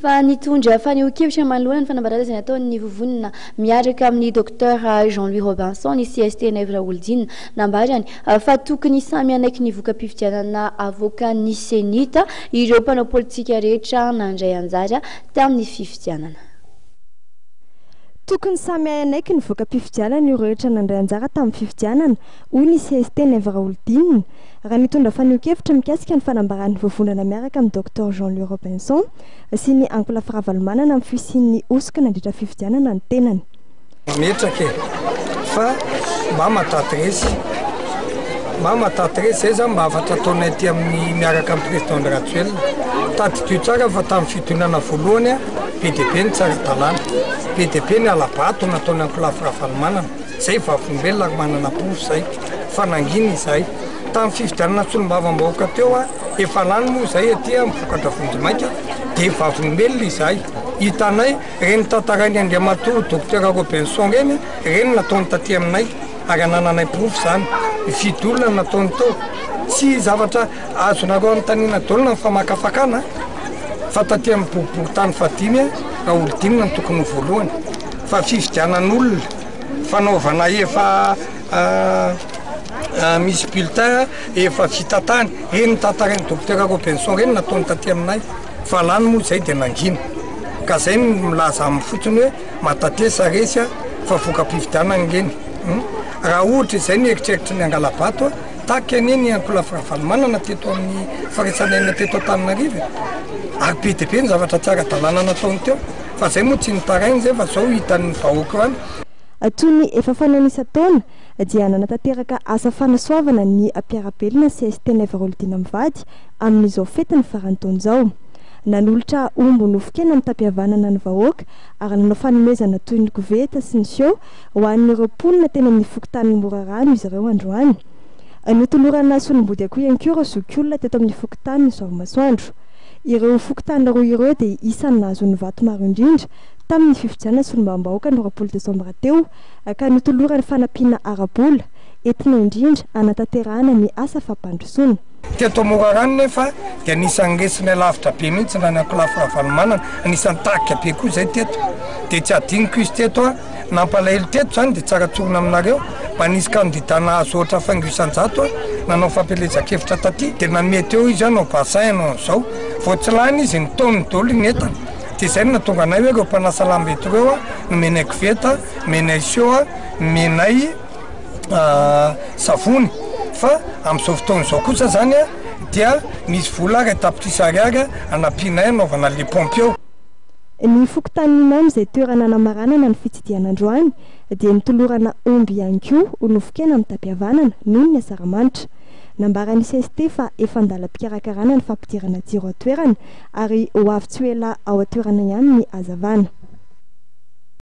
fa nitondra fanehokevitra manoloana ny fanambarazana ataon'ny vovonina miaraka amin'ny docteur Jean-Louis Robinson ny CST Nèvre Oldine nambarany fa tokony samy anaiky ny voka-pifidianana avoka ny senita ireo mpanao politika rehetra nandray anjara tamin'ny fifidianana. Tokony samy anaiky ny voka-pifidianana ireo rehetra nandray anjara tamin'ny fifidianana hoy ny CST Nèvre Oldine. Raha nitondra fanehokevitra mikasika ny fanambaran'ny vovonana miaraka amin'ny docteur Jean-Louis Robinson sy ny ankola firavalmanana amin'ny fisian'ny osika nandritra fifidianana ny tenany. Metraka fa mba matatresa zay zany mba afatra ataonay ty amin'ny miaraka amin'ny président de Ratsuel tadidio tsara fa tamin'ny fitonana voalohany PDP ny tsara talana PDP ny alabato nataony ankola firavalmanana zay vafombelona manana pofo zay fananginy izay tamin'ny fifidianana solombavam-bahoaka teo efa lany moa zay aty mivokatra vonjimaika dia vafombelona izay hitanay reny tantarainy Andriamatoa docteur Robinson reny nataony taty aminay ary anananay pofo zany fidolona nataony tao tsy zavatra azonareo amin'ny tanina dolona ny famakafakana fa taty amin'ny boriboritany fadimy raha olodinina ny tokony voalohany fa fifidianan'olona fanaovana efa misy bulletin efa vitatany reny tantarainy docteur Robinson reny nataony taty aminay fa lany moa zay dia nangina ka zay milaza amin'ny fotsiny hoe matatesa resy fa voka-pifidianana reny raha ohatra izay ny eritreritra ny Angalabato taky aneny ankola firavalmanana teto amin'ny firaisanaina teto Antananarivo ary PDP ny zavatra tsara dalàna nataony teo fa zay moa tsy nitarainy zay fa zao hitan'ny vahoaka any. Toy ny efa fanaonisa-taona dia nanatanteraka asa fanasoavana ny mpiarabelona CST Nèvre Oldine mivady amin'izao fetiny farany taona izao. Nanolotra omby nofokena amin'ny tampihavanana ny vahoaka ary nanao fanomezana toy ny koveta sy ny sio ho an'ireo mponina teny amin'ny fokotanin'ny Morarano izy ireo androany. Notolorana solom-body akoho ihany koa ireo zokiolona teto amin'ny fokotanin'ny Soavamasoandro. Ireo fokotanina roa ireo dia isan'ny nahazo ny vato maro indrindra tamin'ny fifidianana solombam-bahoaka ny 20 Desambra teo ka notolorany fanampiana arabola entina indrindra anatanterahana ny asa fampandrosoana. Teto Morarano nefa dia anisan'ny resina lavitra be mihitsy na ny ankola firavalmanana anisan'ny tahaka be koa zay teto dia tsy adiniko izy teto nampalahelo teto zany dia tsara tsorona aminareo mba nisy kandida nahazo ohatra faingo isan-jato nanao fampelezan-kevitra taty dia namety eo izy anao bassin anao an'izao vao tsy lany izy ny taony dolo ny entana dia zay natonga anay hoe ireo mpanasa lamba eto ireo nomenay koveta menay sio menay savony fa amin'izao fotoan'izao kosa zany dia misy vola ary tapitrisa ariary anampianay anaovana le pompe eo. Ny fokotanin'ny mamy izay toerana namaranana ny fitsidian'androany dia nitolorana omby ihany koa ho nofokena amin'ny tampihavanana noho ny asaramanitra. Nambaran'ny CST fa efa andalam-pikarakarana ny fampidirana jiro atoerana ary ho avy tsy ho ela ao atoerana ihany ny hazavana.